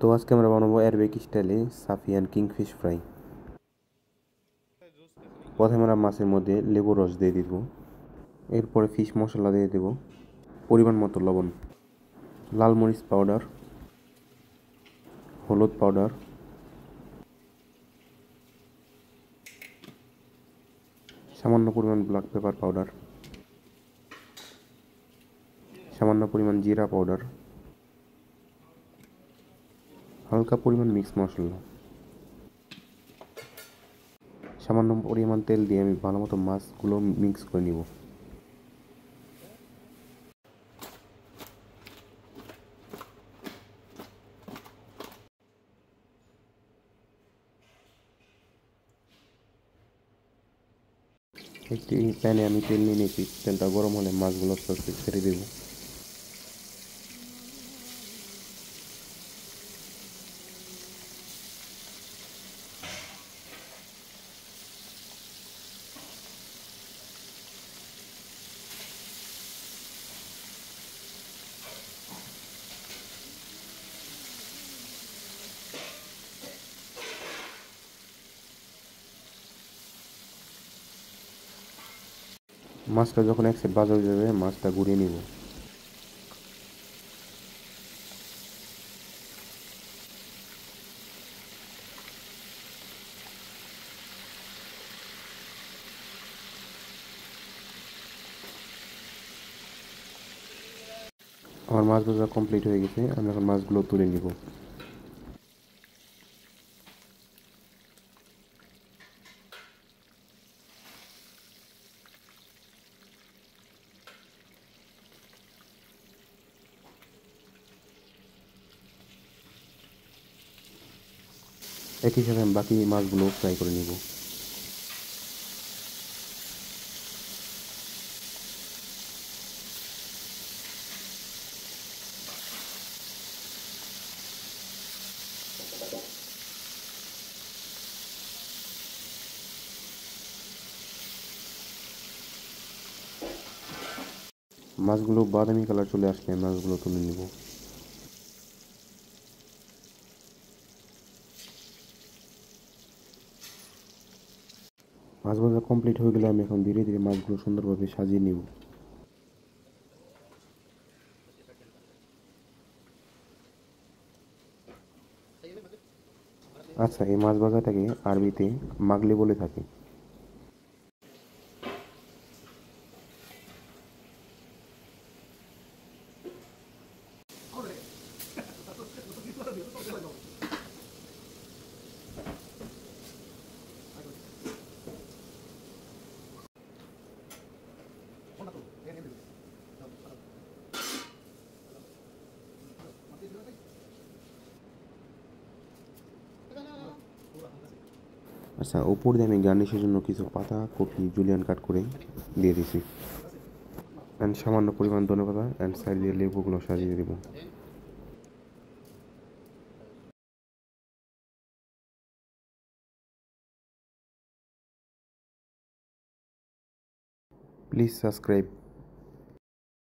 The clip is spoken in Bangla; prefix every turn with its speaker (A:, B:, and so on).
A: তো আজকে আমরা বানাবো অ্যারাবিক স্টাইলে সাফিয়ান কিংফিশ ফ্রাই। প্রথমে আমরা মাছের মধ্যে লেবুর রস দিয়ে দিব, এরপরে ফিশ মশলা দিয়ে দেব, পরিমাণ মতো লবণ, লাল মরিচ পাউডার, হলুদ পাউডার, সামান্য পরিমাণ ব্ল্যাক পেপার পাউডার, সামান্য পরিমাণ জিরা পাউডার, হালকা পরিমাণ মিক্স মশলা, সামান্য পরিমাণ তেল দিয়ে আমি ভালো মতো মাছগুলো মিক্স করে নিব। একটি প্যানে আমি তেল নিয়ে নিয়েছি, তেলটা গরম হলে মাছগুলো ছেড়ে দেব। মাছটা যখন এক সাইড ভাজা হয়ে যাবে মাছটা ঘুরিয়ে নিব। আমার মাছ ভাজা কমপ্লিট হয়ে গেছে, আমি এখন মাছগুলো তুলে নিব। একই সাথে আমি বাকি মাছগুলো ফ্রাই করে নিব। মাছগুলো বাদামি কালার চলে আসলে মাছগুলো তুলে নিব। মাছ ভাজা কমপ্লিট হয়ে গেলে আমি এখন ধীরে ধীরে মাছগুলো সুন্দরভাবে সাজিয়ে নিব। আচ্ছা, এই মাছ ভাজাটাকে আরবিতে মাগলি বলে থাকে। আচ্ছা, উপর দিয়ে আমি গার্নিশের জন্য কিছু পাতা কপি জুলিয়ান কাট করে দিয়ে দিছি, অ্যান্ড সামান্য পরিমাণ ধনেপাতা অ্যান্ড সাইড দিয়ে লেবুগুলো সাজিয়ে দেব। Please subscribe.